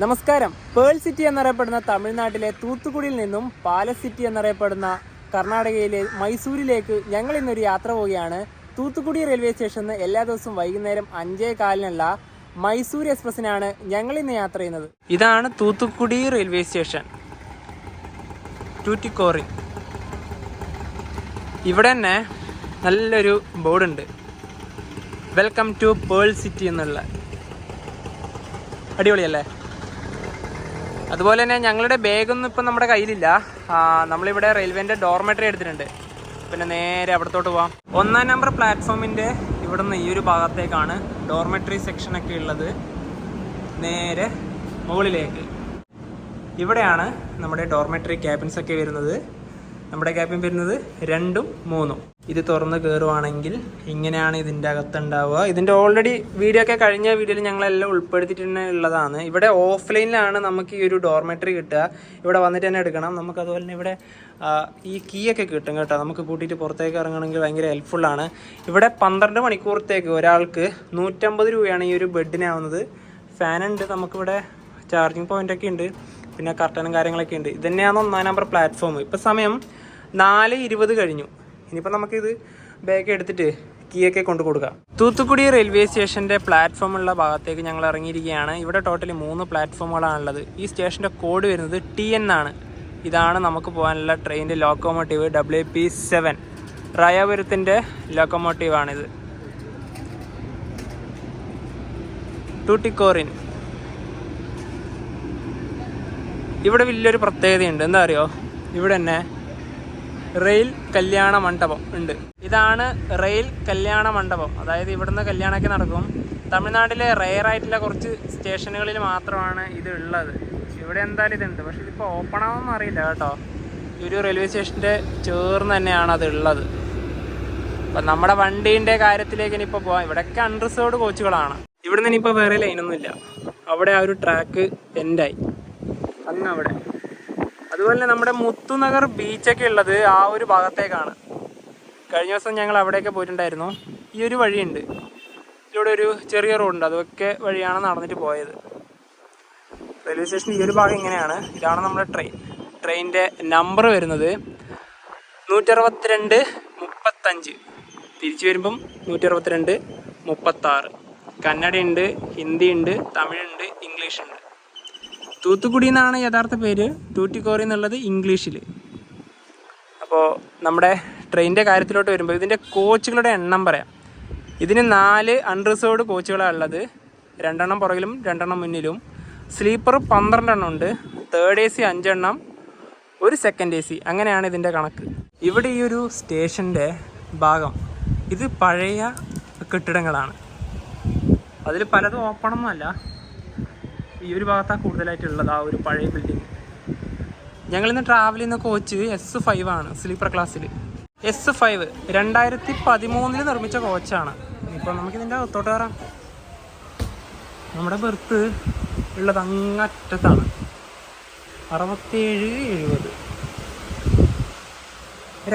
നമസ്കാരം. Pearl city എന്നറിയപ്പെടുന്ന തമിഴ്നാട്ടിലെ തൂത്തുക്കുടിയിൽ നിന്നും പാലസ് സിറ്റി എന്നറിയപ്പെടുന്ന കർണാടകയിലെ മൈസൂരിലേക്ക് ഞങ്ങൾ ഇന്നൊരു യാത്ര പോവുകയാണ്. തൂത്തുക്കുടി റെയിൽവേ സ്റ്റേഷനിൽ എല്ലാ ദിവസവും വൈകുന്നേരം 5:15 മൈസൂർ എക്സ്പ്രസിനാണ് ഞങ്ങൾ ഇന്ന് യാത്ര ചെയ്യുന്നത്. ഇതാണ് തൂത്തുക്കുടി റെയിൽവേ സ്റ്റേഷൻ, ടൂറ്റിക്കോറിൻ. ഇവിടെ തന്നെ നല്ലൊരു ബോർഡുണ്ട്, വെൽക്കം ടു പേൾ സിറ്റി എന്നുള്ള. അടിപൊളിയല്ലേ? അതുപോലെ തന്നെ ഞങ്ങളുടെ ബാഗൊന്നും ഇപ്പം നമ്മുടെ കയ്യിലില്ല. നമ്മളിവിടെ റെയിൽവേൻ്റെ ഡോർമെട്രി എടുത്തിട്ടുണ്ട്. പിന്നെ നേരെ അവിടത്തോട്ട് പോവാം. 1-ാം നമ്പർ പ്ലാറ്റ്ഫോമിൻ്റെ ഇവിടെ നിന്ന് ഈ ഒരു ഭാഗത്തേക്കാണ് ഡോർമെട്രി സെക്ഷനൊക്കെ ഉള്ളത്. നേരെ മുകളിലേക്ക് ഇവിടെയാണ് നമ്മുടെ ഡോർമെട്രി ക്യാബിൻസൊക്കെ വരുന്നത്. നമ്മുടെ ക്യാബിൻ വരുന്നത് 2ഉം 3ഉം. ഇത് തുറന്ന് കയറുവാണെങ്കിൽ ഇങ്ങനെയാണ് ഇതിൻ്റെ അകത്തുണ്ടാവുക. ഇതിൻ്റെ ഓൾറെഡി വീഡിയോ ഒക്കെ കഴിഞ്ഞ വീഡിയോയിൽ ഞങ്ങളെല്ലാം ഉൾപ്പെടുത്തിയിട്ട് ഉള്ളതാണ്. ഇവിടെ ഓഫ്ലൈനിലാണ് നമുക്ക് ഈ ഒരു ഡോർമെട്രി കിട്ടുക. ഇവിടെ വന്നിട്ട് തന്നെ എടുക്കണം. നമുക്ക് അതുപോലെ തന്നെ ഇവിടെ ഈ കീ ഒക്കെ കിട്ടും കേട്ടോ. നമുക്ക് കൂട്ടിയിട്ട് പുറത്തേക്ക് ഇറങ്ങണമെങ്കിൽ ഭയങ്കര ഹെൽപ്ഫുള്ളാണ്. ഇവിടെ 12 മണിക്കൂറത്തേക്ക് ഒരാൾക്ക് 150 രൂപയാണ് ഈ ഒരു ബെഡിനാവുന്നത്. ഫാനുണ്ട്, നമുക്കിവിടെ ചാർജിങ് പോയിൻ്റൊക്കെ ഉണ്ട്, പിന്നെ കർട്ടനും കാര്യങ്ങളൊക്കെ ഉണ്ട്. ഇത് തന്നെയാണ് 1-ാം നമ്പർ പ്ലാറ്റ്ഫോം. ഇപ്പോൾ സമയം 4:20 കഴിഞ്ഞു. ഇനിയിപ്പോൾ നമുക്കിത് ബാഗ് എടുത്തിട്ട് കീയൊക്കെ കൊണ്ടു കൊടുക്കാം. തൂത്തുക്കുടി റെയിൽവേ സ്റ്റേഷൻ്റെ പ്ലാറ്റ്ഫോമുള്ള ഭാഗത്തേക്ക് ഞങ്ങൾ ഇറങ്ങിയിരിക്കുകയാണ്. ഇവിടെ ടോട്ടലി 3 പ്ലാറ്റ്ഫോമുകളാണുള്ളത്. ഈ സ്റ്റേഷൻ്റെ കോഡ് വരുന്നത് TN ആണ്. ഇതാണ് നമുക്ക് പോകാനുള്ള ട്രെയിനിൻ്റെ ലോക്കോമോട്ടീവ്. WP7 റായാപുരത്തിൻ്റെ ലോക്കോമോട്ടീവാണിത്. ടൂട്ടിക്കോറിൻ. ഇവിടെ വലിയൊരു പ്രത്യേകതയുണ്ട്. എന്താ അറിയോ? ഇവിടെ തന്നെ റെയിൽ കല്യാണ മണ്ഡപം ഉണ്ട്. ഇതാണ് റെയിൽ കല്യാണ മണ്ഡപം. അതായത് ഇവിടുന്ന് കല്യാണമൊക്കെ നടക്കും. തമിഴ്നാട്ടിലെ റെയറായിട്ടുള്ള കുറച്ച് സ്റ്റേഷനുകളിൽ മാത്രമാണ് ഇത് ഉള്ളത്. ഇവിടെ എന്തായാലും ഇതുണ്ട്, പക്ഷെ ഇതിപ്പോൾ ഓപ്പൺ ആവുമെന്ന് അറിയില്ല കേട്ടോ. ഈ ഒരു റെയിൽവേ സ്റ്റേഷൻ്റെ ചേർന്ന് തന്നെയാണ് അത് ഉള്ളത്. അപ്പം നമ്മുടെ വണ്ടീൻ്റെ കാര്യത്തിലേക്ക് ഇനിയിപ്പോൾ പോകാം. ഇവിടെയൊക്കെ അൺറിസർവ്ഡ് കോച്ചുകളാണ്. ഇവിടെ നിന്ന് ഇനിയിപ്പോൾ വേറെ ലൈനൊന്നുമില്ല. അവിടെ ആ ഒരു ട്രാക്ക് എൻഡായി അങ്ങ് അവിടെ. അതുപോലെ തന്നെ നമ്മുടെ മുത്തുനഗർ ബീച്ചൊക്കെ ഉള്ളത് ആ ഒരു ഭാഗത്തേക്കാണ്. കഴിഞ്ഞ ദിവസം ഞങ്ങൾ അവിടെയൊക്കെ പോയിട്ടുണ്ടായിരുന്നു. ഈ ഒരു വഴിയുണ്ട്, ഇവിടെ ഒരു ചെറിയ റോഡുണ്ട്, അതൊക്കെ വഴിയാണ് നടന്നിട്ട് പോയത്. റെയിൽവേ സ്റ്റേഷൻ ഈ ഒരു ഭാഗം ഇങ്ങനെയാണ്. ഇതാണ് നമ്മുടെ ട്രെയിനിൻ്റെ നമ്പർ വരുന്നത് 162-35. തിരിച്ചു വരുമ്പം 162-36. കന്നഡയുണ്ട്, ഹിന്ദിയുണ്ട്, തമിഴുണ്ട്, ഇംഗ്ലീഷുണ്ട്. തൂത്തുക്കുടി എന്നാണ് യഥാർത്ഥ പേര്, ടൂറ്റിക്കോറി എന്നുള്ളത് ഇംഗ്ലീഷിൽ. അപ്പോൾ നമ്മുടെ ട്രെയിനിൻ്റെ കാര്യത്തിലോട്ട് വരുമ്പോൾ ഇതിൻ്റെ കോച്ചുകളുടെ എണ്ണം പറയാം. ഇതിന് 4 അൺറിസർവ്ഡ് കോച്ചുകളാണ് ഉള്ളത്. 2 എണ്ണം പുറകിലും 2 എണ്ണം മുന്നിലും. സ്ലീപ്പർ 12 എണ്ണം ഉണ്ട്. തേർഡ് AC 5 എണ്ണം, ഒരു സെക്കൻഡ് AC. അങ്ങനെയാണ് ഇതിൻ്റെ കണക്ക്. ഇവിടെ ഈ ഒരു സ്റ്റേഷൻ്റെ ഭാഗം ഇത് പഴയ കെട്ടിടങ്ങളാണ്. അതിൽ പലതും ഓപ്പണൊന്നുമല്ല. ഈ ഒരു ഭാഗത്താണ് കൂടുതലായിട്ടുള്ളത് ആ ഒരു പഴയ ബിൽഡിങ്. ഞങ്ങളിന്ന് ട്രാവൽ ചെയ്യുന്ന കോച്ച് S5 ആണ്, സ്ലീപ്പർ ക്ലാസ്സിൽ. S5 2013 നിർമ്മിച്ച കോച്ചാണ്. ഇപ്പോൾ നമുക്കിതിൻ്റെ അകത്തോട്ട് കയറാം. നമ്മുടെ ബെർത്ത് ഉള്ളത് അങ്ങറ്റത്താണ്. 67-70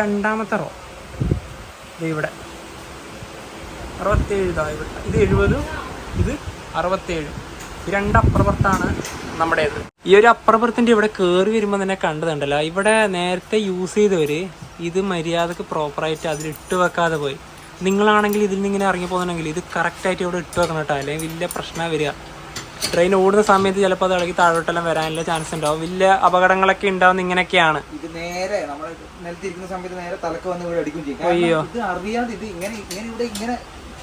രണ്ടാമത്തെ റോ ഇവിടെ 67. ഇത് 70, ഇത് 67. ഈ 2 അപ്പുറപ്പുറത്താണ് നമ്മുടേത്. ഈ ഒരു അപ്പുറപ്പുറത്തിൻ്റെ ഇവിടെ കയറി വരുമ്പോൾ തന്നെ കണ്ടതുണ്ടല്ലോ, ഇവിടെ നേരത്തെ യൂസ് ചെയ്തവർ ഇത് മര്യാദക്ക് പ്രോപ്പറായിട്ട് അതിലിട്ട് വെക്കാതെ പോയി. നിങ്ങളാണെങ്കിൽ ഇതിൽ നിന്ന് ഇങ്ങനെ ഇറങ്ങി പോകുന്നുണ്ടെങ്കിൽ ഇത് കറക്റ്റായിട്ട് ഇവിടെ ഇട്ട് വെക്കണം കേട്ടോ, അല്ലെങ്കിൽ വലിയ പ്രശ്നമാണ് വരിക. ട്രെയിൻ ഓടുന്ന സമയത്ത് ചിലപ്പോൾ അത് ഇളകി താഴോട്ടെല്ലാം വരാനുള്ള ചാൻസ് ഉണ്ടാവും. വലിയ അപകടങ്ങളൊക്കെ ഉണ്ടാവുന്ന ഇങ്ങനെയൊക്കെയാണ്. ഇത് നേരെ നമ്മൾ നിലത്തിരിക്കുന്ന സമയത്ത് നേരെ തലക്ക് വന്ന് ഇവിടെ അടിക്കും ചെയ്യും. അയ്യോ, ഇത് അറിയാതെ ഇത് ഇങ്ങനെ ഇവിടെ ഇങ്ങനെ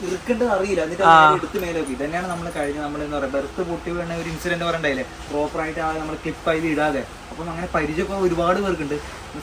ഇറുക്കേണ്ടത് അറിയില്ല. എന്നിട്ട് എടുത്ത് മേലോക്കി. ഇതന്നെയാണ് നമ്മൾ കഴിഞ്ഞ നമ്മൾ എന്താ പറയുക ബെർത്ത് പൊട്ടി വീണ ഒരു ഇൻസിഡന്റ് പറയണ്ടായില്ലേ, പ്രോപ്പറായിട്ട് നമ്മൾ ക്ലിപ്പായി ഇടാതെ. അപ്പം അങ്ങനെ പരിചയമൊക്കെ ഒരുപാട് പേർക്കുണ്ട്.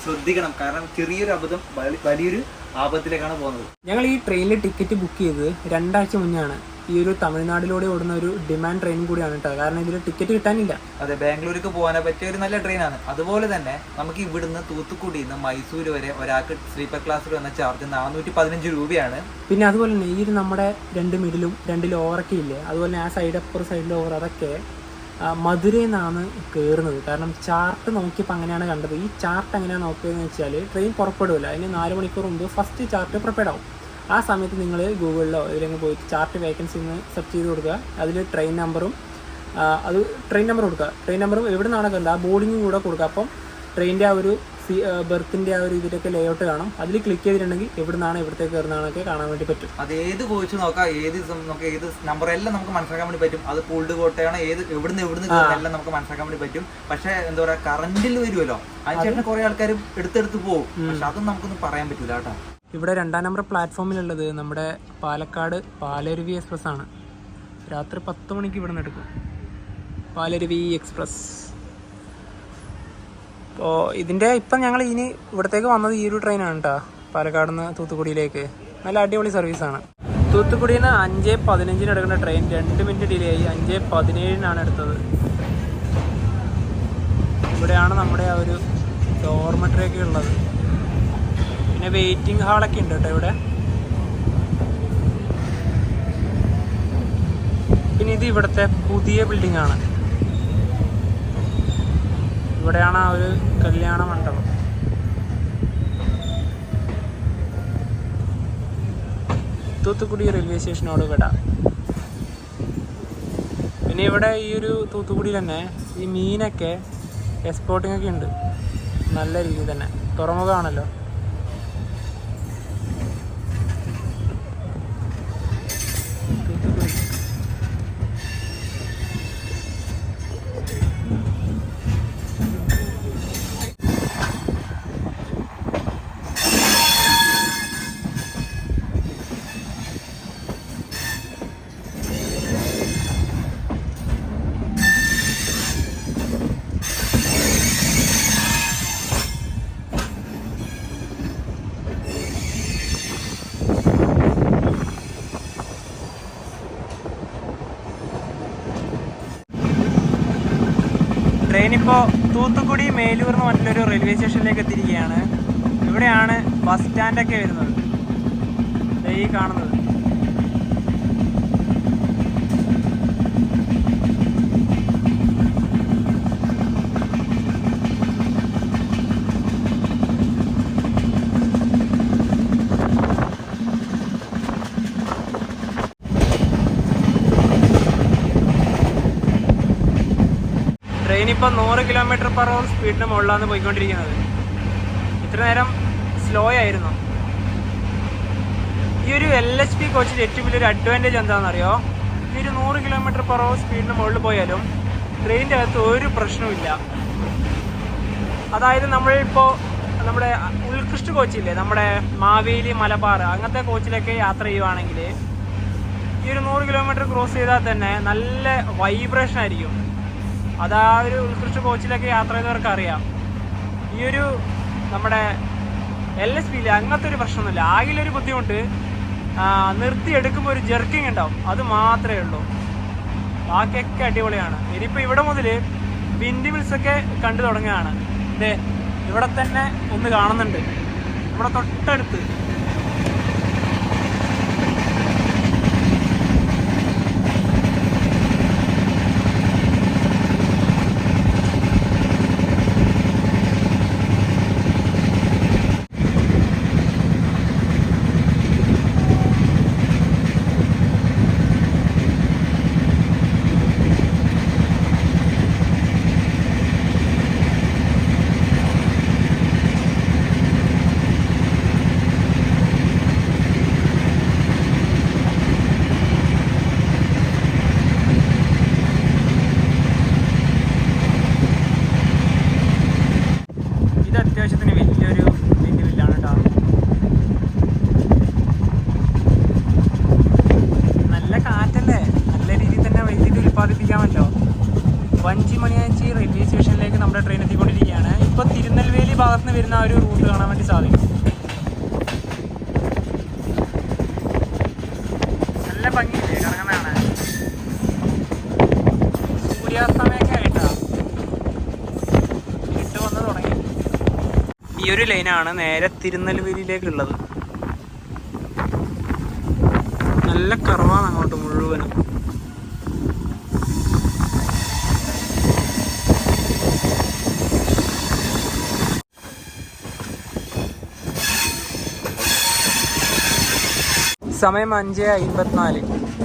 ശ്രദ്ധിക്കണം, കാരണം ചെറിയൊരു അബദ്ധം വലിയൊരു ആപത്തിലേക്കാണ് പോകുന്നത്. ഞങ്ങൾ ഈ ട്രെയിനിൽ ടിക്കറ്റ് ബുക്ക് ചെയ്തത് 2 ആഴ്ച മുന്നെയാണ്. ഈ ഒരു തമിഴ്നാട്ടിലൂടെ ഓടുന്ന ഒരു ഡിമാൻഡ് ട്രെയിൻ കൂടിയാണ് കേട്ടോ, കാരണം ഇതിൽ ടിക്കറ്റ് കിട്ടാനില്ല. അതെ, ബാംഗ്ലൂർക്ക് പോകാൻ പറ്റിയ ഒരു നല്ല ട്രെയിനാണ്. അതുപോലെ തന്നെ നമുക്ക് ഇവിടുന്ന് തൂത്തുക്കുടിയിൽ നിന്ന് മൈസൂർ വരെ ഒരാൾക്ക് സ്ലീപ്പർ ക്ലാസ്സിൽ വന്ന ചാർജ് 415 രൂപയാണ്. പിന്നെ അതുപോലെ തന്നെ ഈ നമ്മുടെ 2 മിഡിലും 2 ലോവറൊക്കെ ഇല്ലേ, അതുപോലെ തന്നെ ആ സൈഡ് ലോവർ അതൊക്കെ മധുരയിൽ നിന്നാണ് കയറുന്നത്. കാരണം ചാർട്ട് നോക്കിയപ്പോൾ അങ്ങനെയാണ് കണ്ടത്. ഈ ചാർട്ട് എങ്ങനെയാണ് നോക്കിയതെന്ന് വെച്ചാൽ ട്രെയിൻ പുറപ്പെടില്ല, അതിന് 4 മണിക്കൂർ മുമ്പ് ഫസ്റ്റ് ചാർട്ട് പ്രിപ്പയർഡ് ആവും. ആ സമയത്ത് നിങ്ങൾ ഗൂഗിളിലോ ഇതിലെങ്കിൽ പോയിട്ട് ചാർട്ട് വേക്കൻസി എന്ന് സെർച്ച് ചെയ്ത് കൊടുക്കുക. അതിൽ ട്രെയിൻ നമ്പറും അത് ട്രെയിൻ നമ്പർ കൊടുക്കുക. ട്രെയിൻ നമ്പറും എവിടെ നിന്നാണ് കണ്ടത് ആ ബോർഡിങ്ങും കൂടെ കൊടുക്കുക. അപ്പം ട്രെയിനിൻ്റെ ആ ഒരു ബെർത്തിൻ്റെ ആ ഒരു ഇതിലൊക്കെ ലേഔട്ട് കാണും. അതിൽ ക്ലിക്ക് ചെയ്തിട്ടുണ്ടെങ്കിൽ എവിടെ നിന്നാണ് എവിടത്തേക്ക് കയറുന്നതാണൊക്കെ കാണാൻ വേണ്ടി പറ്റും. അത് ഏത് കോച്ച് നോക്കാം, ഏത് നമ്പർ എല്ലാം നമുക്ക് മനസ്സിലാക്കാൻ വേണ്ടി പറ്റും. അത് പൂൾഡ് കോട്ടയാണോ, എവിടുന്ന് എല്ലാം നമുക്ക് മനസ്സിലാക്കാൻ വേണ്ടി പറ്റും. പക്ഷേ എന്താ പറയുക, കറണ്ടിൽ വരുമല്ലോ, അതിനുശേഷം കുറെ ആൾക്കാർ എടുത്തെടുത്ത് പോകും. പക്ഷെ അതൊന്നും നമുക്കൊന്നും പറയാൻ പറ്റില്ല കേട്ടോ. ഇവിടെ 2-ാം നമ്പർ പ്ലാറ്റ്ഫോമിലുള്ളത് നമ്മുടെ പാലക്കാട് പാലരുവി എക്സ്പ്രസ് ആണ്. രാത്രി 10 മണിക്ക് ഇവിടെ നിന്ന് എടുക്കും പാലരുവി എക്സ്പ്രസ്. അപ്പോൾ ഇതിൻ്റെ ഇപ്പം ഞങ്ങൾ ഇനി ഇവിടത്തേക്ക് വന്നത് ഈ ഒരു ട്രെയിനാണ് കേട്ടോ, പാലക്കാട് നിന്ന് തൂത്തുക്കുടിയിലേക്ക്. നല്ല അടിപൊളി സർവീസാണ്. തൂത്തുക്കുടിയിൽ നിന്ന് 5:15 എടുക്കുന്ന ട്രെയിൻ 2 മിനിറ്റ് ഡിലേ ആയി 5:17 എടുത്തത്. ഇവിടെയാണ് നമ്മുടെ ആ ഒരു ഡോർമെട്രിയൊക്കെ ഉള്ളത്. പിന്നെ വെയിറ്റിംഗ് ഹാളൊക്കെ ഉണ്ട് കേട്ടോ ഇവിടെ. പിന്നെ ഇത് ഇവിടുത്തെ പുതിയ ബിൽഡിംഗ് ആണ്. ഇവിടെയാണ് ആ ഒരു കല്യാണ മണ്ഡപം. തൂത്തുക്കുടി റെയിൽവേ സ്റ്റേഷനോട് വിടാം. പിന്നെ ഇവിടെ ഈ ഒരു തൂത്തുക്കുടിയിൽ തന്നെ ഈ മീനൊക്കെ എക്സ്പോർട്ടിംഗ് ഒക്കെ ഉണ്ട് നല്ല രീതിയിൽ തന്നെ. തുറമുഖമാണല്ലോ. ട്രെയിനിപ്പോൾ തൂത്തുക്കുടി മേലൂർ എന്ന് പറഞ്ഞൊരു റെയിൽവേ സ്റ്റേഷനിലേക്ക് എത്തിയിരിക്കുകയാണ്. ഇവിടെയാണ് ബസ് സ്റ്റാൻഡൊക്കെ വരുന്നത്, ഈ കാണുന്നത്. ട്രെയിനിപ്പോൾ 100 km/h സ്പീഡിന് മുകളിലാണ് പോയിക്കൊണ്ടിരിക്കുന്നത്. ഇത്ര നേരം സ്ലോ ആയിരുന്നു. ഈ ഒരു LHP കോച്ചിൻ്റെ ഏറ്റവും വലിയൊരു അഡ്വാൻറ്റേജ് എന്താണെന്നറിയോ? ഈ ഒരു 100 km/h സ്പീഡിന് മുകളിൽ പോയാലും ട്രെയിനിൻ്റെ അകത്ത് ഒരു പ്രശ്നവുമില്ല. അതായത് നമ്മളിപ്പോൾ നമ്മുടെ ഉത്കൃഷ്ട കോച്ചില്ലേ, നമ്മുടെ മാവേലി, മലബാർ അങ്ങനത്തെ കോച്ചിലൊക്കെ യാത്ര ചെയ്യുവാണെങ്കിൽ ഈ ഒരു 100 km ക്രോസ് ചെയ്താൽ തന്നെ നല്ല വൈബ്രേഷൻ ആയിരിക്കും. അതാ ഒരു ഉത്കൃഷ്ട കോച്ചിലൊക്കെ യാത്ര ചെയ്തവർക്ക് അറിയാം. ഈ ഒരു നമ്മുടെ LHPയിൽ അങ്ങനത്തെ ഒരു പ്രശ്നമൊന്നുമില്ല. ആകെയൊരു ബുദ്ധിമുട്ട് നിർത്തിയെടുക്കുമ്പോൾ ഒരു ജെർക്കിങ് ഉണ്ടാവും, അത് മാത്രമേ ഉള്ളൂ. ബാക്കിയൊക്കെ അടിപൊളിയാണ്. ഇനിയിപ്പോൾ ഇവിടെ മുതൽ വിൻഡ് മിൽസൊക്കെ കണ്ടു തുടങ്ങുകയാണ്. ഇതേ ഇവിടെ തന്നെ ഒന്ന് കാണുന്നുണ്ട്, ഇവിടെ തൊട്ടടുത്ത്. അത്യാവശ്യത്തിന് വലിയൊരു വിൻഡ്മില്ലാണ് കേട്ടോ. നല്ല കാറ്റല്ലേ, നല്ല രീതിയിൽ തന്നെ വൈദ്യുതി ഉൽപ്പാദിപ്പിക്കാമല്ലോ. വഞ്ചിമണിയാച്ചി റെയിൽവേ സ്റ്റേഷനിലേക്ക് നമ്മുടെ ട്രെയിൻ എത്തിക്കൊണ്ടിരിക്കുകയാണ്. ഇപ്പോൾ തിരുനെൽവേലി ഭാഗത്ത് നിന്ന് വരുന്ന ഒരു റൂട്ട് കാണാൻ വേണ്ടി സാധിക്കും. നല്ല ഭംഗിയില്ലേ കറങ്ങുന്നതാണ്. സൂര്യാസ്തമയൊക്കെ ആയിട്ടാ ഇട്ട് വന്ന് തുടങ്ങി. ഈ ഒരു ലൈനാണ് നേരെ തിരുനെൽവേലിയിലേക്കുള്ളത്. നല്ല കറവാണ് അങ്ങോട്ട് മുഴുവനും. സമയം 5:54.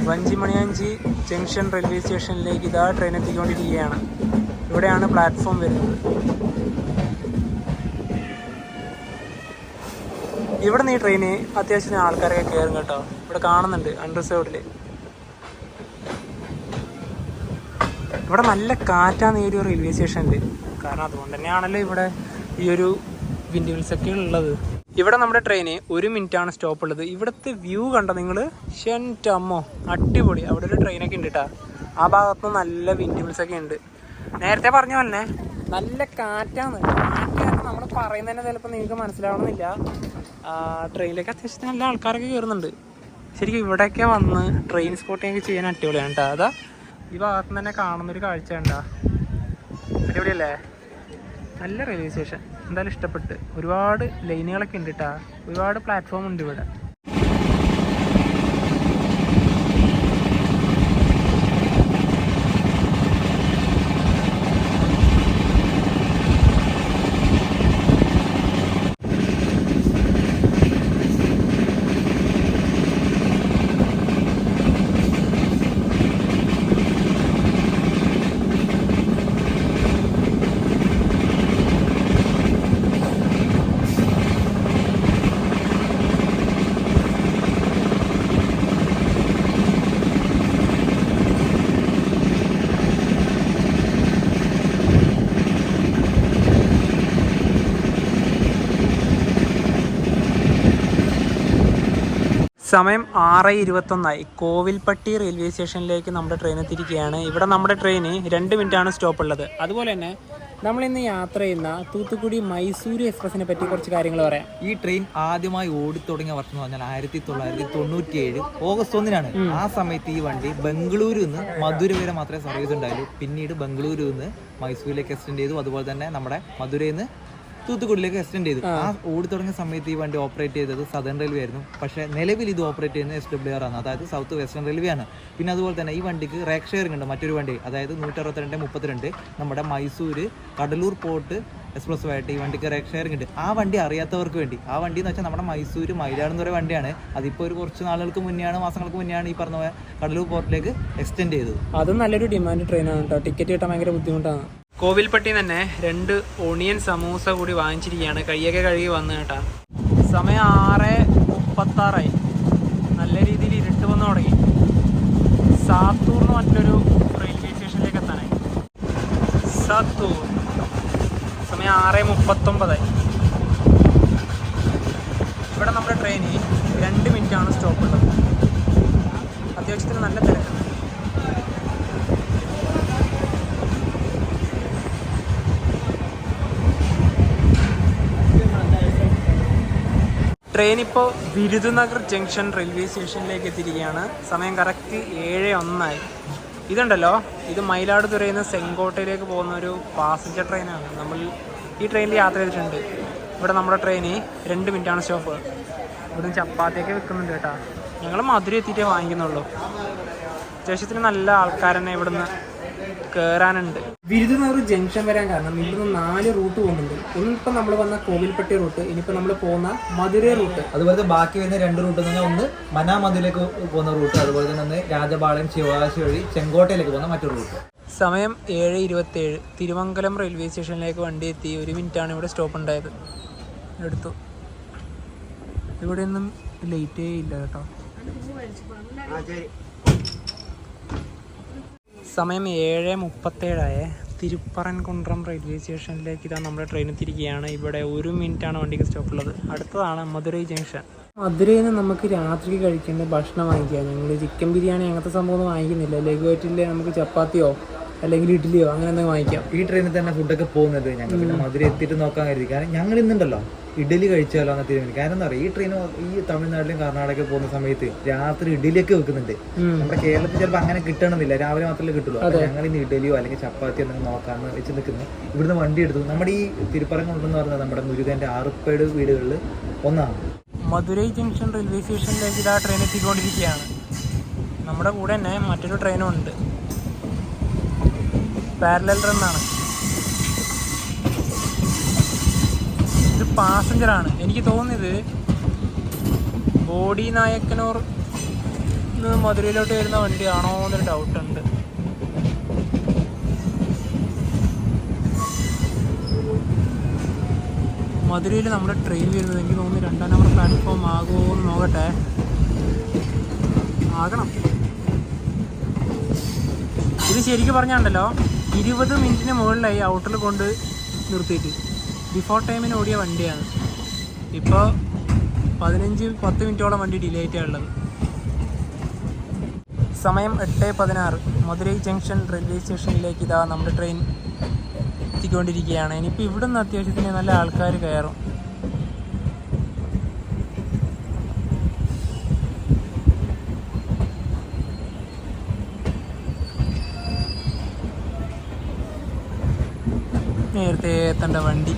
വഞ്ചിമണിയാഞ്ചി ജംഗ്ഷൻ റെയിൽവേ സ്റ്റേഷനിലേക്ക് ഇതാ ട്രെയിൻ എത്തിക്കൊണ്ടിരിക്കുകയാണ്. ഇവിടെയാണ് പ്ലാറ്റ്ഫോം വരുന്നത്. ഇവിടെ നിന്ന് ഈ ട്രെയിന് അത്യാവശ്യം ആൾക്കാരൊക്കെ കയറും കേട്ടോ. ഇവിടെ കാണുന്നുണ്ട് അൺറിസർവ്ഡിൽ. ഇവിടെ നല്ല കാറ്റാണ് ഈ ഒരു റെയിൽവേ സ്റ്റേഷനിൽ. കാരണം അതുകൊണ്ട് തന്നെയാണല്ലോ ഇവിടെ ഈ ഒരു വിൻഡ് മിൽസൊക്കെ ഉള്ളത്. ഇവിടെ നമ്മുടെ ട്രെയിന് 1 മിനിറ്റാണ് സ്റ്റോപ്പ് ഉള്ളത്. ഇവിടുത്തെ വ്യൂ കണ്ടോ നിങ്ങൾ? ഷെൻറ്റമ്മോ അടിപൊളി. അവിടെ ഒരു ട്രെയിനൊക്കെ ഉണ്ട് കേട്ടോ. ആ ഭാഗത്ത് നല്ല വിൻഡ് മിൽസൊക്കെ ഉണ്ട്. നേരത്തെ പറഞ്ഞ പോലെ നല്ല കാറ്റാണ്. കാറ്റാണ് നമ്മൾ പറയുന്നത് തന്നെ ചിലപ്പോൾ നിങ്ങൾക്ക് മനസ്സിലാവണമെന്നില്ല. ട്രെയിനിലേക്ക് അത്യാവശ്യം നല്ല ആൾക്കാരൊക്കെ കയറുന്നുണ്ട്. ശരിക്കും ഇവിടെയൊക്കെ വന്ന് ട്രെയിൻ സ്പോട്ടിങ്ങൊക്കെ ചെയ്യാൻ അടിപൊളിയാണ് കേട്ടോ. അതാ ഈ ഭാഗത്ത് തന്നെ കാണുന്നൊരു കാഴ്ച കണ്ടാ അടിപൊളിയല്ലേ? നല്ല റെയിൽവേ സ്റ്റേഷൻ. എന്തായാലും ഇഷ്ടപ്പെട്ട്. ഒരുപാട് ലൈനുകളൊക്കെ ഉണ്ട് കേട്ടോ. ഒരുപാട് പ്ലാറ്റ്ഫോം ഉണ്ട് ഇവിടെ. സമയം 6:21 കോവിൽപ്പട്ടി റെയിൽവേ സ്റ്റേഷനിലേക്ക് നമ്മുടെ ട്രെയിൻ എത്തിയിരിക്കുകയാണ്. ഇവിടെ നമ്മുടെ ട്രെയിന് 2 മിനിറ്റാണ് സ്റ്റോപ്പ് ഉള്ളത്. അതുപോലെ തന്നെ നമ്മളിന്ന് യാത്ര ചെയ്യുന്ന തൂത്തുക്കുടി മൈസൂര് എക്സ്പ്രസിനെ പറ്റി കുറച്ച് കാര്യങ്ങൾ പറയാം. ഈ ട്രെയിൻ ആദ്യമായി ഓടിത്തുടങ്ങിയ വർഷം എന്ന് പറഞ്ഞാൽ 1997 ഓഗസ്റ്റ് 1 ആ സമയത്ത് ഈ വണ്ടി ബംഗളൂരു നിന്ന് മധുര വരെ മാത്രമേ സർവീസ് ഉണ്ടായുള്ളൂ. പിന്നീട് ബംഗളൂരു നിന്ന് മൈസൂരിലേക്ക് എക്സ്റ്റെൻഡ് ചെയ്തു. അതുപോലെ തന്നെ നമ്മുടെ മധുരയിൽ നിന്ന് തൂത്തുക്കുടിയിലേക്ക് എക്സ്റ്റെൻഡ് ചെയ്തു. ആ ഓടി തുടങ്ങിയ സമയത്ത് ഈ വണ്ടി ഓപ്പറേറ്റ് ചെയ്തത് സദേൺ റെയിൽവേ ആയിരുന്നു. പക്ഷേ നിലവിൽ ഇത് ഓപ്പറേറ്റ് ചെയ്യുന്നത് SWR ആണ്, അതായത് സൗത്ത് വെസ്റ്റേൺ റെയിൽവേ ആണ്. പിന്നെ അതുപോലെ തന്നെ ഈ വണ്ടിക്ക് റേക്ക് ഷെയറിംഗ് ഉണ്ട്. മറ്റൊരു വണ്ടി, അതായത് 162-32 നമ്മുടെ മൈസൂര് കടലൂർ പോർട്ട് എക്സ്പ്രസ് ആയിട്ട് ഈ വണ്ടിക്ക് റേക്ക് ഷെയറിംഗ് ഉണ്ട്. ആ വണ്ടി അറിയാത്തവർക്ക് വേണ്ടി, ആ വണ്ടി എന്ന് വെച്ചാൽ നമ്മുടെ മൈസൂര് മയിലാട് എന്ന് പറയുന്ന വണ്ടിയാണ്. അതിപ്പോൾ ഒരു കുറച്ച് നാളുകൾക്ക് മുന്നെയാണ്, മാസങ്ങൾക്ക് മുന്നെയാണ് ഈ പറഞ്ഞ കടലൂർ പോർട്ടിലേക്ക് എക്സ്റ്റെൻഡ് ചെയ്തത്. അതും നല്ലൊരു ഡിമാൻഡ് ട്രെയിനാണ് കേട്ടോ. ടിക്കറ്റ് കിട്ടാൻ ഭയങ്കര ബുദ്ധിമുട്ടാണ്. കോവിൽപ്പട്ടി തന്നെ 2 ഓണിയൻ സമൂസ കൂടി വാങ്ങിച്ചിരിക്കുകയാണ്. കൈയൊക്കെ കഴുകി വന്നു കേട്ടാ. സമയം 6:36. നല്ല രീതിയിൽ ഇരുട്ട് വന്ന് തുടങ്ങി. സാത്തൂർന്ന് മറ്റൊരു റെയിൽവേ സ്റ്റേഷനിലേക്ക് എത്താനായി. സാത്തൂർ. സമയം 6:39. ഇവിടെ നമ്മുടെ ട്രെയിന് 2 മിനിറ്റാണ് സ്റ്റോപ്പ് ഉള്ളത്. അത്യാവശ്യത്തിന് നല്ല തിരക്കുണ്ട്. ട്രെയിൻ ഇപ്പോൾ വിരുദുനഗർ ജംഗ്ഷൻ റെയിൽവേ സ്റ്റേഷനിലേക്ക് എത്തിയിരിക്കുകയാണ്. സമയം കറക്റ്റ് 7:01. ഇതുണ്ടല്ലോ, ഇത് മയിലാടുതുറയിൽ നിന്ന് സെങ്കോട്ടയിലേക്ക് പോകുന്ന ഒരു പാസഞ്ചർ ട്രെയിനാണ്. നമ്മൾ ഈ ട്രെയിനിൽ യാത്ര ചെയ്തിട്ടുണ്ട്. ഇവിടെ നമ്മുടെ ട്രെയിന് 2 മിനിറ്റാണ് സ്റ്റോപ്പ്. ഇവിടുന്ന് ചപ്പാത്തിയൊക്കെ വെക്കുന്നുണ്ട് കേട്ടോ. ഞങ്ങൾ മധുര എത്തിയിട്ടേ വാങ്ങിക്കുന്നുള്ളൂ. അത്യാവശ്യത്തിന് നല്ല ആൾക്കാർ തന്നെ ഇവിടുന്ന് കയറാനുണ്ട്. വിരുദുനഗർ ജംഗ്ഷൻ വരാൻ കാരണം ഇവിടുന്ന് 4 റൂട്ട് പോകുന്നുണ്ട്. ഒന്നിപ്പോൾ നമ്മൾ വന്ന കോവിൽപ്പട്ടി റൂട്ട്, ഇനിയിപ്പോൾ നമ്മൾ പോകുന്ന മധുര റൂട്ട്, അതുപോലെ ബാക്കി വരുന്ന 2 റൂട്ട് എന്ന് പറഞ്ഞാൽ ഒന്ന് മനാമധുരയിലേക്ക് പോകുന്ന റൂട്ട്, അതുപോലെ തന്നെ ഒന്ന് രാജപാളയം ശിവകാശി വഴി ചെങ്കോട്ടയിലേക്ക് പോകുന്ന മറ്റൊരു റൂട്ട്. സമയം 7:27. തിരുമംഗലം റെയിൽവേ സ്റ്റേഷനിലേക്ക് വണ്ടി എത്തി. 1 മിനിറ്റാണ് ഇവിടെ സ്റ്റോപ്പ് ഉണ്ടായത്. എടുത്തു. ഇവിടെയൊന്നും ലേറ്റേ ഇല്ല കേട്ടോ. സമയം 7:37. തിരുപ്പറൻകുണ്ട്രം റെയിൽവേ സ്റ്റേഷനിലേക്ക് ഇതാ നമ്മുടെ ട്രെയിൻ എത്തിയിരിക്കുകയാണ്. ഇവിടെ 1 മിനിറ്റാണ് വണ്ടിക്ക് സ്റ്റോപ്പ് ഉള്ളത്. അടുത്തതാണ് മധുരൈ ജംഗ്ഷൻ. മധുരയിൽ നിന്ന് നമുക്ക് രാത്രി കഴിക്കേണ്ട ഭക്ഷണം വാങ്ങിക്കാം. ഞങ്ങൾ ചിക്കൻ ബിരിയാണി അങ്ങനത്തെ സംഭവം വാങ്ങിക്കുന്നില്ല. ലഘുവായിട്ടില്ലേ, നമുക്ക് ചപ്പാത്തിയോ അല്ലെങ്കിൽ ഇഡ്ഡലിയോ അങ്ങനെ എന്തെങ്കിലും വാങ്ങിക്കാം. ഈ ട്രെയിനിൽ തന്നെ ഫുഡൊക്കെ പോകുന്നത് ഞങ്ങൾ പിന്നെ മധുര എത്തിയിട്ട് നോക്കാൻ കരുതി. കാരണം ഞങ്ങൾ ഇന്നുണ്ടല്ലോ ഇഡ്ഡലി കഴിച്ചാലോ എന്ന് തീരുമാനിക്കും. കാരണം എന്താ പറയുക, ഈ ട്രെയിൻ ഈ തമിഴ്നാട്ടിലും കർണാടകയിൽ പോകുന്ന സമയത്ത് രാത്രി ഇഡ്ഡലിയൊക്കെ വെക്കുന്നുണ്ട്. നമ്മുടെ കേരളത്തിൽ ചിലപ്പോൾ അങ്ങനെ കിട്ടണമെന്നില്ല, രാവിലെ മാത്രമേ കിട്ടുള്ളൂ. ഞങ്ങൾ ഇന്ന് ഇഡ്ഡലിയോ അല്ലെങ്കിൽ ചപ്പാത്തിയോ എന്തെങ്കിലും നോക്കാമെന്ന് വെച്ച് നിൽക്കുന്നത്. ഇവിടുന്ന് വണ്ടി എടുത്തു. നമ്മുടെ ഈ തിരുപ്പറംകുണ്ടെന്ന് പറഞ്ഞാൽ നമ്മുടെ മുരുകൻ്റെ 6 വീടുകളിൽ ഒന്നാണ്. മധുരൈ ജംഗ്ഷൻ റെയിൽവേ സ്റ്റേഷനിലേക്ക് ഇതാ ട്രെയിൻ എത്തിക്കൊണ്ടിരിക്കുകയാണ്. നമ്മുടെ കൂടെ തന്നെ മറ്റൊരു ട്രെയിനും ഉണ്ട്. പാരലൽ റണ്ണാണ്. ഇത് പാസഞ്ചറാണ്. എനിക്ക് തോന്നിയത് ബോഡി നായക്കനൂർ ഇന്ന് മധുരയിലോട്ട് വരുന്ന വണ്ടിയാണോ എന്നൊരു ഡൗട്ടുണ്ട്. മധുരയിൽ നമ്മുടെ ട്രെയിൻ വരുന്നത് എനിക്ക് തോന്നുന്നു 2ാം നമ്പർ പ്ലാറ്റ്ഫോം ആകുമോ എന്ന് നോക്കട്ടെ. ആകണം. ഇത് ശരിക്കും പറഞ്ഞാണ്ടല്ലോ 20 മിനിറ്റിന് മുകളിലായി ഔട്ടറിൽ കൊണ്ട് നിർത്തിയിട്ട്. ബിഫോർ ടൈമിന് ഓടിയ വണ്ടിയാണ്. ഇപ്പോൾ 15-10 മിനിറ്റോളം വണ്ടി ഡിലേ ആയിട്ടാണ് ഉള്ളത്. സമയം 8:16. മധുരൈ ജംഗ്ഷൻ റെയിൽവേ സ്റ്റേഷനിലേക്ക് ഇതാ നമ്മുടെ ട്രെയിൻ എത്തിക്കൊണ്ടിരിക്കുകയാണ്. ഇനിയിപ്പോൾ ഇവിടെ നിന്ന് അത്യാവശ്യത്തിന് നല്ല ആൾക്കാർ കയറും. നേരത്തെ എത്തേണ്ട വണ്ടി.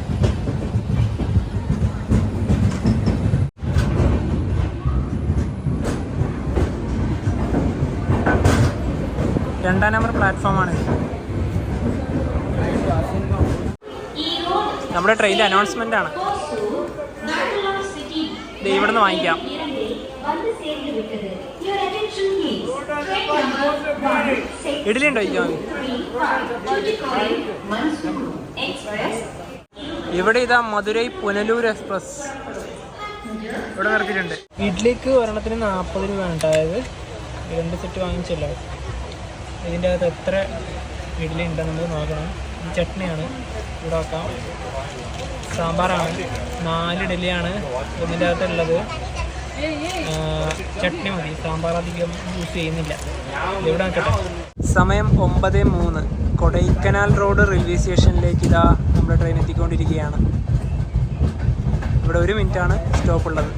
രണ്ടാം നമ്പർ പ്ലാറ്റ്ഫോമാണ്. നമ്മുടെ ട്രെയിനിൻ്റെ അനൗൺസ്മെൻ്റ് ആണ്. ഇവിടുന്ന് വാങ്ങിക്കാം. ഇഡ്ഡലി ഉണ്ടോ ചോദിക്കാൻ? ഇവിടെ ഇതാ മധുരൈ പുനലൂർ എക്സ്പ്രസ് ഇവിടെ നിർത്തിയിട്ടുണ്ട്. ഇഡ്ഡലിക്ക് ഒരെണ്ണത്തിന് 40 രൂപ ഉണ്ടായത്. 2 സെറ്റ് വാങ്ങിച്ചല്ലോ. ഇതിൻ്റെ അകത്ത് എത്ര ഇഡ്ഡലി ഉണ്ടെന്ന് നമുക്ക് നോക്കണം. ഈ ചട്നിയാണ് ഇവിടെ വെക്കാം. സാമ്പാറാണ്. 4 ഇഡ്ഡലിയാണ് ഇതിൻ്റെ അകത്തുള്ളത്. ചട്നി മതി, സാമ്പാർ അധികം യൂസ് ചെയ്യുന്നില്ല. ഇവിടെ നിൽക്കട്ടെ. സമയം 9:03. കൊടൈക്കനാൽ റോഡ് റെയിൽവേ സ്റ്റേഷനിലേക്ക് ഇതാ നമ്മുടെ ട്രെയിൻ എത്തിക്കൊണ്ടിരിക്കുകയാണ്. ഇവിടെ 1 മിനിറ്റാണ് സ്റ്റോപ്പ് ഉള്ളത്.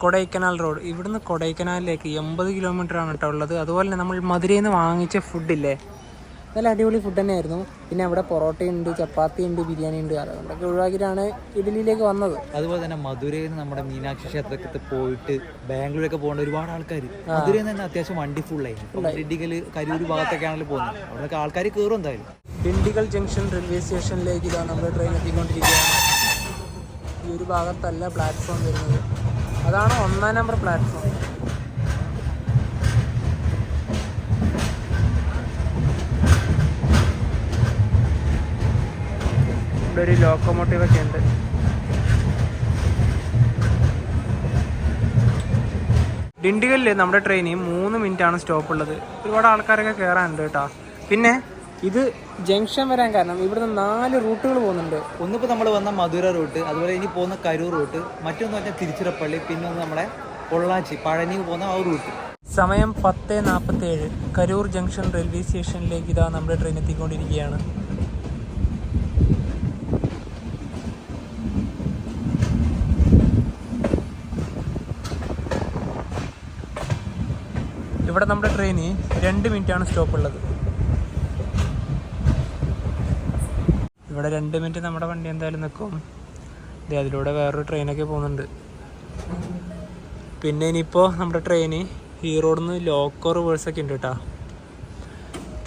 കൊടൈക്കനാൽ റോഡ്. ഇവിടുന്ന് കൊടൈക്കനാലിലേക്ക് 80 കിലോമീറ്ററാണ് കേട്ടോ ഉള്ളത്. അതുപോലെ തന്നെ നമ്മൾ മധുരയിൽ നിന്ന് വാങ്ങിച്ച ഫുഡില്ലേ, നല്ല അടിപൊളി ഫുഡ് തന്നെയായിരുന്നു. പിന്നെ അവിടെ പൊറോട്ടയുണ്ട്, ചപ്പാത്തി ഉണ്ട്, ബിരിയാണി ഉണ്ട്. അതുകൊണ്ടൊക്കെ ഒഴിവാക്കിയിട്ടാണ് ഇഡലിയിലേക്ക് വന്നത്. അതുപോലെ തന്നെ മധുരയിൽ നിന്ന് നമ്മുടെ മീനാക്ഷി ക്ഷേത്രത്തിൽ പോയിട്ട് ബാംഗ്ലൂരൊക്കെ പോകേണ്ട ഒരുപാട് ആൾക്കാർ മധുരയിൽ നിന്ന് തന്നെ അത്യാവശ്യം വണ്ടി ഫുള്ളായി. ഡിണ്ടിഗൽ കരൂർ ഭാഗത്തൊക്കെയാണല്ലോ പോകുന്നത്. അവിടെയൊക്കെ ആൾക്കാർ കയറും എന്തായാലും. ഡിണ്ടിഗൽ ജംഗ്ഷൻ റെയിൽവേ സ്റ്റേഷനിലേക്ക് ഇതാണ് നമ്മുടെ ട്രെയിൻ എത്തിക്കൊണ്ടിരിക്കുകയാണ്. ഈ ഒരു ഭാഗത്തല്ല പ്ലാറ്റ്ഫോം വരുന്നത്. അതാണ് 1ാം നമ്പർ പ്ലാറ്റ്ഫോം. ഇവിടെ ഒരു ലോക്കോമോട്ടീവ് ഒക്കെ ഉണ്ട്. ഡിണ്ടിഗലിൽ നമ്മുടെ ട്രെയിനിൽ 3 മിനിറ്റാണ് സ്റ്റോപ്പ് ഉള്ളത്. ഒരുപാട് ആൾക്കാരൊക്കെ കയറാനുണ്ട് കേട്ടോ. പിന്നെ ഇത് ജംഗ്ഷൻ വരാൻ കാരണം ഇവിടുന്ന് 4 റൂട്ടുകൾ പോകുന്നുണ്ട്. ഒന്നിപ്പോൾ നമ്മൾ വന്ന മധുര റൂട്ട്, അതുപോലെ ഇനി പോകുന്ന കരൂർ റൂട്ട്, മറ്റൊന്ന് പറഞ്ഞാൽ തിരുച്ചിറപ്പള്ളി, പിന്നെ ഒന്ന് നമ്മുടെ പൊള്ളാച്ചി പഴനി പോകുന്ന ആ റൂട്ട്. സമയം 10:47. കരൂർ ജംഗ്ഷൻ റെയിൽവേ സ്റ്റേഷനിലേക്ക് ഇതാ നമ്മുടെ ട്രെയിൻ എത്തിക്കൊണ്ടിരിക്കുകയാണ്. ഇവിടെ നമ്മുടെ ട്രെയിന് 2 മിനിറ്റാണ് സ്റ്റോപ്പ് ഉള്ളത്. ഇവിടെ 2 മിനിറ്റ് നമ്മുടെ വണ്ടി എന്തായാലും നിൽക്കും. അതിലൂടെ വേറൊരു ട്രെയിനൊക്കെ പോകുന്നുണ്ട്. പിന്നെ ഇനിയിപ്പോൾ നമ്മുടെ ട്രെയിന് ഈ റോഡിൽ നിന്ന് ലോക്കോ റിവേഴ്സൊക്കെ ഉണ്ട് കേട്ടോ.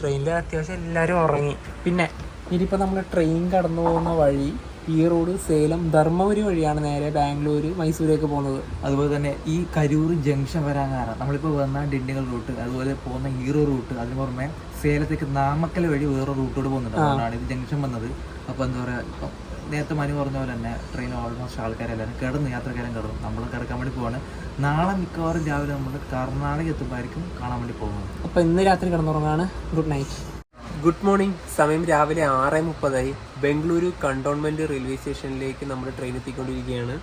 ട്രെയിനിൽ അത്യാവശ്യം എല്ലാവരും ഉറങ്ങി. പിന്നെ ഇനിയിപ്പോൾ നമ്മൾ ട്രെയിൻ കടന്നു പോകുന്ന വഴി ഈ റോഡ് സേലം ധർമ്മപുരി വഴിയാണ് നേരെ ബാംഗ്ലൂർ മൈസൂരേക്ക് പോകുന്നത്. അതുപോലെ തന്നെ ഈ കരൂർ ജംഗ്ഷൻ വരാൻ കാരണം നമ്മളിപ്പോൾ വന്ന ഡിണ്ടിഗൽ റൂട്ട്, അതുപോലെ പോകുന്ന ഹീറോ റൂട്ട്, അതിന് പുറമെ സേലത്തേക്ക് നാമക്കൽ വഴി വേറെ റൂട്ടോട് പോകുന്നുണ്ട്. അതുകൊണ്ടാണ് ഇത് ജംഗ്ഷൻ വന്നത്. അപ്പോൾ എന്താ പറയുക, നേരത്തെ മനു പറഞ്ഞ പോലെ തന്നെ ട്രെയിൻ ഓൾമോസ്റ്റ് ആൾക്കാരെല്ലാവരും കിടന്ന്, യാത്രക്കാരും കിടന്നു. നമ്മൾ കിടക്കാൻ വേണ്ടി പോവാണ്. നാളെ മിക്കവാറും രാവിലെ നമ്മൾ കർണാടക എത്തുമ്പോഴായിരിക്കും കാണാൻ വേണ്ടി പോകുന്നത്. അപ്പോൾ ഇന്ന് രാത്രി കിടന്നുറങ്ങാണ്. Good night. Good morning. സമയം രാവിലെ 6:30. ബംഗളൂരു കണ്ടോൺമെൻറ്റ് റെയിൽവേ സ്റ്റേഷനിലേക്ക് നമ്മുടെ ട്രെയിൻ എത്തിക്കൊണ്ടിരിക്കുകയാണ്.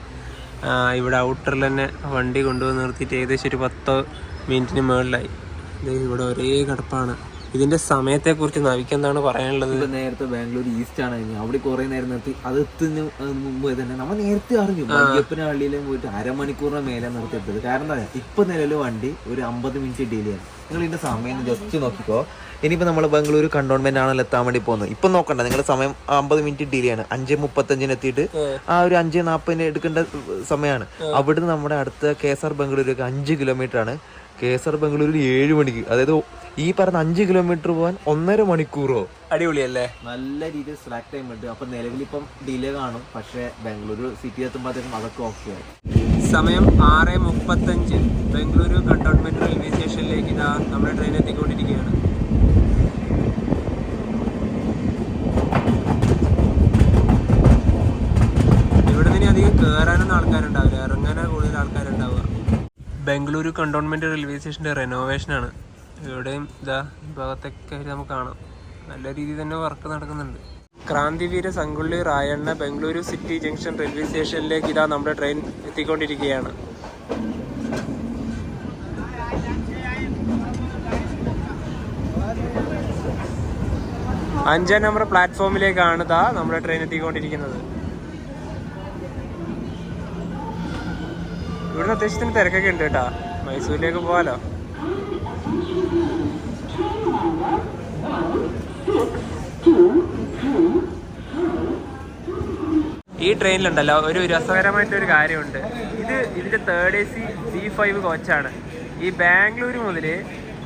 ഇവിടെ ഔട്ടറിൽ തന്നെ വണ്ടി കൊണ്ടുവന്ന് നിർത്തിയിട്ട് ഏകദേശം ഒരു 10 മിനിറ്റിന് മുകളിലായി. ഇവിടെ ഒരേ കിടപ്പാണ്. ഇതിൻ്റെ സമയത്തെക്കുറിച്ച് നവിക്ക് എന്താണ് പറയാനുള്ളത്? ഇപ്പം നേരത്തെ ബാംഗ്ലൂർ ഈസ്റ്റ് ആണ് കഴിഞ്ഞു. അവിടെ കുറേ നേരം നിർത്തി. അത് എത്തുന്ന മുമ്പ് തന്നെ നമ്മൾ നേരത്തെ അറിഞ്ഞു. അയ്യപ്പന പള്ളിയിലും പോയിട്ട് അരമണിക്കൂറിന് മേലെ നിർത്തിയിട്ടത്. കാരണം എന്താ, ഇപ്പം നിലവിൽ വണ്ടി ഒരു 50 മിനിറ്റ് ഡിലേ ആണ്. നിങ്ങൾ ഇതിൻ്റെ സമയം ജസ്റ്റ് നോക്കിക്കോ. ഇനിയിപ്പോൾ നമ്മൾ ബാംഗ്ലൂർ കണ്ടോൺമെന്റ് ആണല്ലോ എത്താൻ വേണ്ടി പോകുന്നത്. ഇപ്പം നോക്കണ്ട, നിങ്ങളുടെ സമയം 50 മിനിറ്റ് ഡിലേ ആണ്. 5:35 എത്തിയിട്ട് ആ ഒരു 5:40 എടുക്കേണ്ട സമയമാണ്. അവിടുന്ന് നമ്മുടെ അടുത്ത KSR ബംഗളൂരുക്ക് 5 കിലോമീറ്റർ ആണ്. KSR ബംഗളൂരു 7 മണിക്ക്. അതായത് ഈ പറഞ്ഞ 5 കിലോമീറ്റർ പോകാൻ 1.5 മണിക്കൂറോ. അടിപൊളിയല്ലേ? നല്ല രീതിയിൽ സ്ലാക്ക് ടൈം ഉണ്ട്. അപ്പം നിലവിലിപ്പം ഡിലേ കാണും. പക്ഷേ ബാംഗ്ലൂരു സിറ്റി എത്തുമ്പോഴത്തേക്കും അതൊക്കെ ഓക്കെ ആയി. സമയം 6:35. ബംഗളൂരു കണ്ടോൺമെന്റ് റെയിൽവേ സ്റ്റേഷനിലേക്ക് ഇതാ നമ്മുടെ ട്രെയിൻ എത്തിക്കൊണ്ടിരിക്കുകയാണ്. ഇവിടെ നിന്ന് അധികം കയറാനൊന്നും ആൾക്കാരുണ്ടാവില്ല, ഇറങ്ങാനാണ് കൂടുതൽ ആൾക്കാരുണ്ടാവുക. ബംഗളൂരു കണ്ടോൺമെന്റ് റെയിൽവേ സ്റ്റേഷൻ്റെ റെനോവേഷനാണ്. ഇവിടെയും ഇതാ ഈ ഭാഗത്തൊക്കെ നമുക്ക് കാണാം, നല്ല രീതിയിൽ തന്നെ വർക്ക് നടക്കുന്നുണ്ട്. Krantiveera Sangolli Rayanna Bengaluru city junction railway സ്റ്റേഷനിലേക്ക് ഇതാ നമ്മുടെ ട്രെയിൻ എത്തിക്കൊണ്ടിരിക്കുകയാണ്. അഞ്ചാം നമ്പർ പ്ലാറ്റ്ഫോമിലേക്കാണ് ഇതാ നമ്മുടെ ട്രെയിൻ എത്തിക്കൊണ്ടിരിക്കുന്നത്. ഇവിടുന്ന് അത്യാവശ്യത്തിന് തിരക്കൊക്കെ ഉണ്ട് കേട്ടാ. മൈസൂരിലേക്ക് പോകാലോ. ഈ ട്രെയിനിലുണ്ടല്ലോ ഒരു രസകരമായിട്ടൊരു കാര്യമുണ്ട്. ഇതിൻ്റെ 3rd AC B5 കോച്ചാണ്. ഈ ബാംഗ്ലൂർ മുതൽ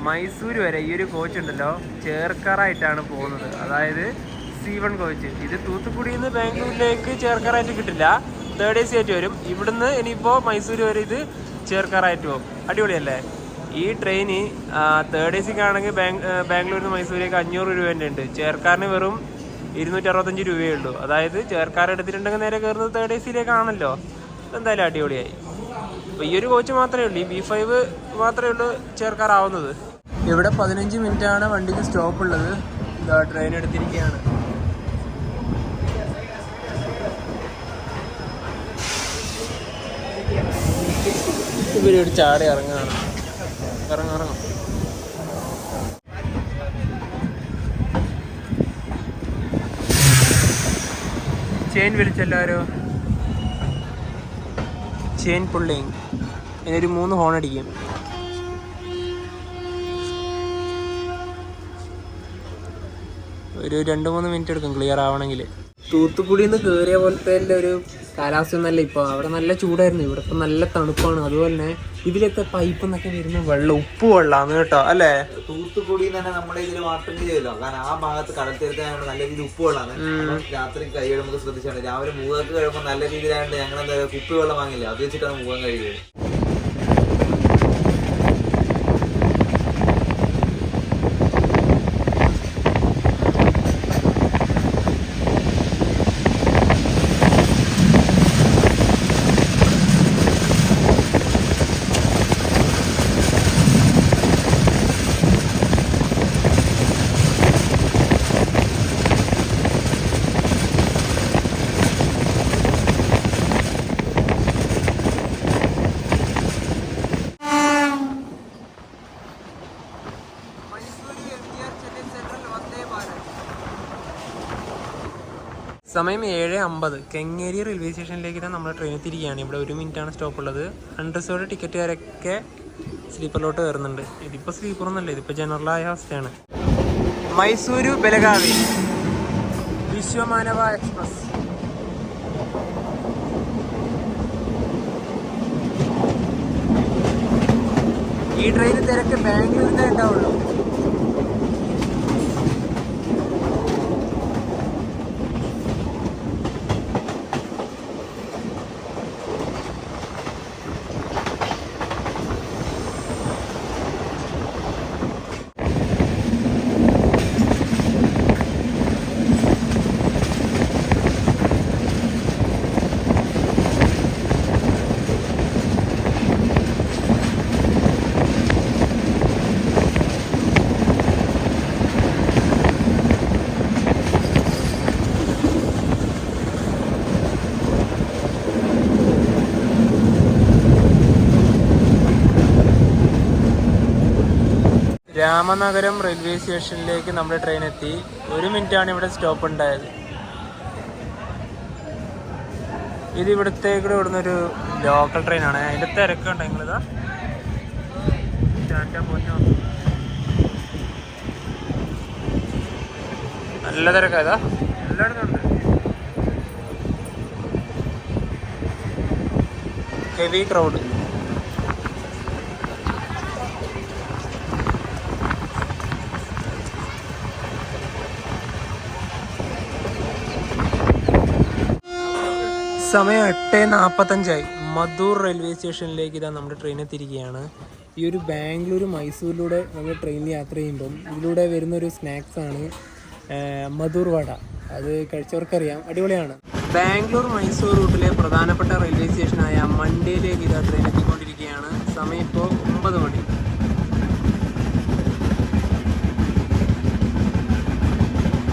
മൈസൂർ വരെ ഈ ഒരു കോച്ച് ഉണ്ടല്ലോ ചേർക്കാറായിട്ടാണ് പോകുന്നത്. അതായത് C1 കോച്ച്. ഇത് തൂത്തുക്കുടിയിൽ നിന്ന് ബാംഗ്ലൂരിലേക്ക് ചേർക്കാറായിട്ട് കിട്ടില്ല, 3rd AC ആയിട്ട് വരും. ഇവിടുന്ന് ഇനിയിപ്പോൾ മൈസൂർ വരെ ഇത് ചേർക്കാറായിട്ട് പോകും. അടിപൊളിയല്ലേ? ഈ ട്രെയിന് 3rd AC ആണെങ്കിൽ ബാംഗ്ലൂരിൽ നിന്ന് മൈസൂരിലേക്ക് 500 രൂപേൻ്റെ ഉണ്ട്. ചേർക്കാറിന് വെറും 265 രൂപയേ ഉള്ളൂ. അതായത് ചേർക്കാർ എടുത്തിട്ടുണ്ടെങ്കിൽ നേരെ കയറുന്നത് 3rd AC-ലേക്കാണല്ലോ. എന്തായാലും അടിപൊളിയായി. അപ്പോൾ ഈ ഒരു കോച്ച് മാത്രമേ ഉള്ളൂ, ഈ B5 മാത്രമേ ഉള്ളൂ ചേർക്കാറാവുന്നത്. ഇവിടെ 15 മിനിറ്റാണ് വണ്ടിക്ക് സ്റ്റോപ്പ് ഉള്ളത്. ഇതാ ട്രെയിൻ എടുത്തിരിക്കുകയാണ്. ഇവരൊരു ചാടി ഇറങ്ങുകയാണ്. ഇറങ്ങും. ചെയിൻ വലിച്ചെല്ലാവരോ, ചെയിൻ പുള്ളിങ്. ഇതിനൊരു 3 ഹോൺ അടിക്കും. ഒരു 2-3 മിനിറ്റ് എടുക്കും ക്ലിയർ ആവണമെങ്കിൽ. തൂത്തുക്കുടിയിൽ നിന്ന് കയറിയ പോലത്തെ ഒരു കാലാവസ്ഥ ഒന്നല്ല ഇപ്പോൾ. അവിടെ നല്ല ചൂടായിരുന്നു, ഇവിടെ ഇപ്പം നല്ല തണുപ്പാണ്. അതുപോലെ തന്നെ ഇതിലൊക്കെ പൈപ്പ് എന്നൊക്കെ വരുന്ന വെള്ളം ഉപ്പ് വെള്ളമാണ് കേട്ടോ, അല്ലേ? തൂത്തുക്കുടി തന്നെ നമ്മുടെ ഇതിൽ വാട്ടറിംഗ് ചെയ്തല്ലോ, കാരണം ആ ഭാഗത്ത് കടൽ തീരത്തായതുകൊണ്ട് നല്ല രീതിയിൽ ഉപ്പ് വെള്ളമാണ്. രാത്രി കൈ കഴുകുമ്പോൾ ശ്രദ്ധിച്ചാണ്. രാവിലെ മൂവൊക്കെ കഴിയുമ്പോൾ നല്ല രീതിയിലായതുകൊണ്ട് ഞങ്ങൾ എന്താ കുപ്പി വെള്ളം വാങ്ങില്ല, അത് വെച്ചിട്ടാണ് മൂവൻ കഴിയുന്നത്. സമയം 7:50. കെങ്ങേരി റെയിൽവേ സ്റ്റേഷനിലേക്ക് തന്നെ നമ്മൾ ട്രെയിൻ എത്തിയിരിക്കുകയാണ്. ഇവിടെ 1 മിനിറ്റാണ് സ്റ്റോപ്പ് ഉള്ളത്. അൺറിസർവ്ഡ് ടിക്കറ്റുകാരൊക്കെ സ്ലീപ്പറിലോട്ട് കയറുന്നുണ്ട്. ഇതിപ്പോൾ സ്ലീപ്പറൊന്നുമല്ല, ഇതിപ്പോൾ ജനറലായ അവസ്ഥയാണ്. മൈസൂരു ബെലഗാവി വിശ്വമാനവ എക്സ്പ്രസ്. ഈ ട്രെയിൻ തിരക്ക് ബാംഗ്ലൂരിൽ നിന്നേ ഉണ്ടാവുള്ളൂ. രാമനഗരം റെയിൽവേ സ്റ്റേഷനിലേക്ക് നമ്മുടെ ട്രെയിൻ എത്തി. 1 മിനിറ്റാണ് ഇവിടെ സ്റ്റോപ്പ് ഉണ്ടായത്. ഇത് ഇവിടുത്തേക്കൂടെ ഇവിടുന്നൊരു ലോക്കൽ ട്രെയിനാണ്. അതിൻ്റെ തിരക്കുണ്ട്. നിങ്ങളിതാ നല്ല തിരക്കായതാ, എല്ലായിടത്തും ഉണ്ട്. Heavy crowd. സമയം 8:45 മധൂർ റെയിൽവേ സ്റ്റേഷനിലേക്ക് ഇതാ നമ്മുടെ ട്രെയിൻ എത്തിയിരിക്കുകയാണ്. ഈ ഒരു ബാംഗ്ലൂർ മൈസൂരിലൂടെ നമ്മൾ ട്രെയിനിൽ യാത്ര ചെയ്യുമ്പം ഇതിലൂടെ വരുന്നൊരു സ്നാക്സാണ് മധൂർ വട. അത് കഴിച്ചവർക്കറിയാം, അടിപൊളിയാണ്. ബാംഗ്ലൂർ മൈസൂർ റൂട്ടിലെ പ്രധാനപ്പെട്ട റെയിൽവേ സ്റ്റേഷനായ മണ്ടയിലേക്ക് ഇതാ ട്രെയിൻ എത്തിക്കൊണ്ടിരിക്കുകയാണ്. സമയം ഇപ്പോൾ 9 മണി.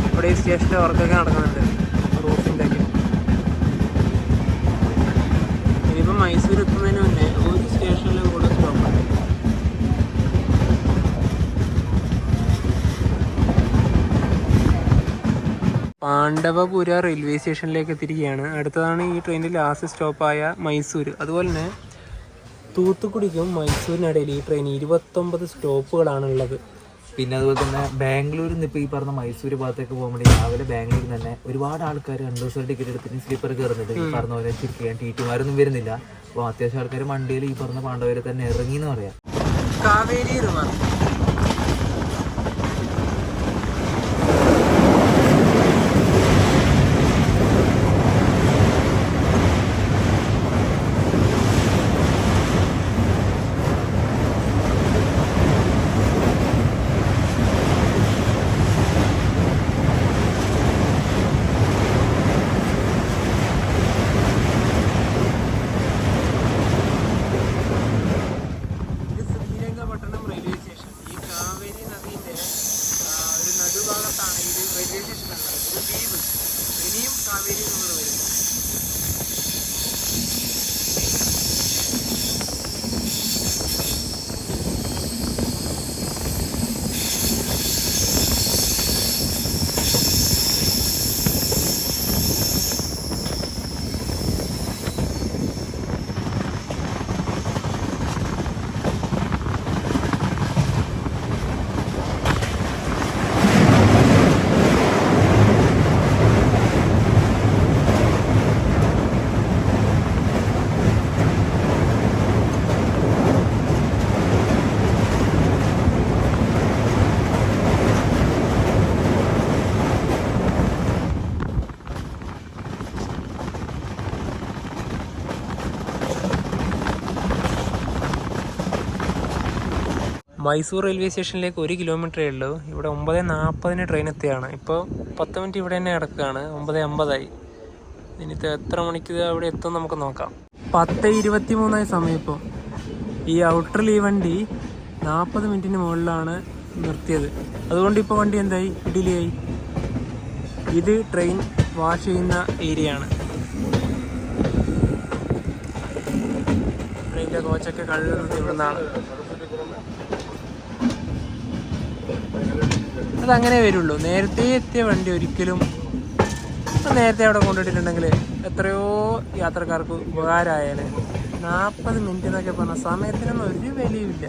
ഇവിടെ ഈ സ്റ്റേഷൻ്റെ വർക്കൊക്കെ നടക്കുന്നുണ്ട്, റൂഫിൻ്റെ ഒക്കെ. ഇനിയിപ്പോൾ മൈസൂർ എത്തുന്നതിന് മുന്നേ ഒരു സ്റ്റേഷനിലും കൂടെ സ്റ്റോപ്പുണ്ട്. പാണ്ഡവപുര റെയിൽവേ സ്റ്റേഷനിലേക്ക് എത്തിയിരിക്കുകയാണ്. അടുത്തതാണ് ഈ ട്രെയിനിൻ്റെ ലാസ്റ്റ് സ്റ്റോപ്പായ മൈസൂർ. അതുപോലെ തന്നെ തൂത്തുക്കുടിക്കും മൈസൂരിനിടയിൽ ഈ ട്രെയിൻ 29 സ്റ്റോപ്പുകളാണുള്ളത്. പിന്നെ അതുപോലെ തന്നെ ബാംഗ്ലൂരിൽ നിന്ന് ഇപ്പോൾ ഈ പറഞ്ഞ മൈസൂർ ഭാഗത്തേക്ക് പോകാൻ വേണ്ടി രാവിലെ ബാംഗ്ലൂരിൽ തന്നെ ഒരുപാട് ആൾക്കാർ 2 ദിവസം ടിക്കറ്റ് എടുത്തിട്ട് സ്ലീപ്പർ കയറുന്നുണ്ട്. ഈ പറഞ്ഞ പോലെ ചിരിക്കാൻ ടീറ്റുമാരൊന്നും വരുന്നില്ല. അപ്പോൾ അത്യാവശ്യം ആൾക്കാർ മണ്ടയിൽ ഈ പറഞ്ഞ പാണ്ഡവരെ തന്നെ ഇറങ്ങി എന്ന് പറയാം. കാവേരി റിവർ. മൈസൂർ റെയിൽവേ സ്റ്റേഷനിലേക്ക് 1 കിലോമീറ്ററേ ഉള്ളൂ. ഇവിടെ 9:40 ട്രെയിൻ എത്തിയാണ്. ഇപ്പോൾ 10 മിനിറ്റ് ഇവിടെ തന്നെ കിടക്കുകയാണ്. 9:50. ഇനിയിപ്പോൾ എത്ര മണിക്ക് അവിടെ എത്തും നമുക്ക് നോക്കാം. 10:23 സമയം. ഇപ്പോൾ ഈ ഔട്ടറിൽ ഈ വണ്ടി 40 മിനിറ്റിന് മുകളിലാണ് നിർത്തിയത്. അതുകൊണ്ട് ഇപ്പോൾ വണ്ടി എന്തായി, ഡിലേ ആയി. ഇത് ട്രെയിൻ വാഷ് ചെയ്യുന്ന ഏരിയ ആണ്. ട്രെയിനിൻ്റെ കോച്ചൊക്കെ കഴുകുന്നത് ഇവിടെ നിന്നാണ്. അതങ്ങനെ വരുള്ളൂ. നേരത്തെ എത്തിയ വണ്ടി ഒരിക്കലും നേരത്തെ അവിടെ കൊണ്ടിട്ടുണ്ടെങ്കിൽ എത്രയോ യാത്രക്കാർക്ക് ഉപകാരമായാലും 40 മിനിറ്റ് എന്നൊക്കെ പറഞ്ഞ സമയത്തിനൊന്നും ഒരു വിലയുമില്ല.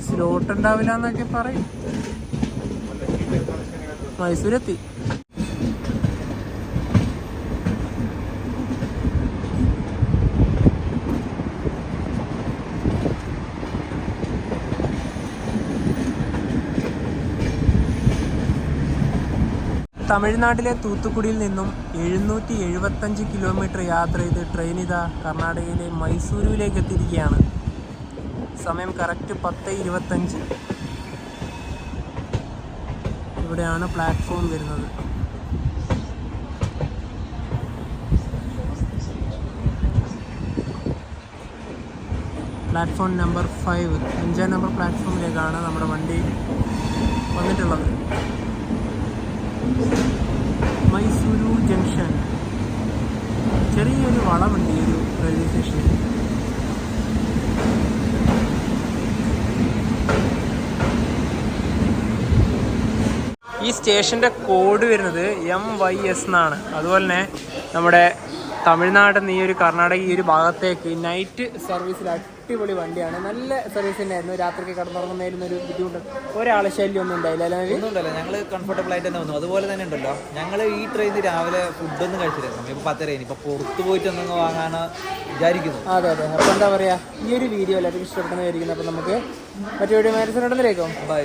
സ്ലോട്ട് ഉണ്ടാവില്ല എന്നൊക്കെ പറയും. മൈസൂരെത്തി. തമിഴ്നാട്ടിലെ തൂത്തുക്കുടിയിൽ നിന്നും 775 കിലോമീറ്റർ യാത്ര ചെയ്ത് ട്രെയിൻ ഇതാ കർണാടകയിലെ മൈസൂരുവിലേക്ക് എത്തിയിരിക്കുകയാണ്. സമയം കറക്റ്റ് 10:25. ഇവിടെയാണ് പ്ലാറ്റ്ഫോം വരുന്നത്. പ്ലാറ്റ്ഫോം നമ്പർ 5, 5ാം നമ്പർ പ്ലാറ്റ്ഫോമിലേക്കാണ് നമ്മുടെ വണ്ടി വന്നിട്ടുള്ളത്. മൈസൂരു ജംഗ്ഷൻ. ചെറിയൊരു വളമുണ്ട് ഈ ഒരു റെയിൽവേ സ്റ്റേഷനിൽ. ഈ സ്റ്റേഷൻ്റെ കോഡ് വരുന്നത് MYS എന്നാണ്. അതുപോലെ തന്നെ നമ്മുടെ തമിഴ്നാട്ടിൽ നിന്ന് ഈ ഒരു കർണാടക ഈ ഒരു ഭാഗത്തേക്ക് നൈറ്റ് സർവീസിൽ അടിപൊളി വണ്ടിയാണ്. നല്ല സർവീസ് തന്നെയായിരുന്നു. രാത്രിക്ക് കിടന്നുറങ്ങുന്നതിനൊരു ബുദ്ധിമുട്ട്, ഒരാളെ ശല്യം ഒന്നും ഉണ്ടായില്ല. ഒന്നും ഉണ്ടല്ലോ, ഞങ്ങൾ കംഫർട്ടബിൾ ആയിട്ട് തന്നെ വന്നു. അതുപോലെ തന്നെ ഉണ്ടല്ലോ, ഞങ്ങൾ ഈ ട്രെയിനിൽ രാവിലെ ഫുഡൊന്നും കഴിച്ചിരുന്നു. ഇപ്പോൾ 10:30 ഇപ്പോൾ പുറത്ത് പോയിട്ട് എന്തെങ്കിലും വാങ്ങാനാണ് വിചാരിക്കുന്നു. അതെ. അപ്പോൾ എന്താ പറയുക, ഈ ഒരു വീഡിയോ എല്ലാവർക്കും ഇഷ്ടപ്പെടുന്നതായിരിക്കുന്നു. അപ്പോൾ നമുക്ക് മറ്റു വീഡിയോ മാരേജ് ബൈ.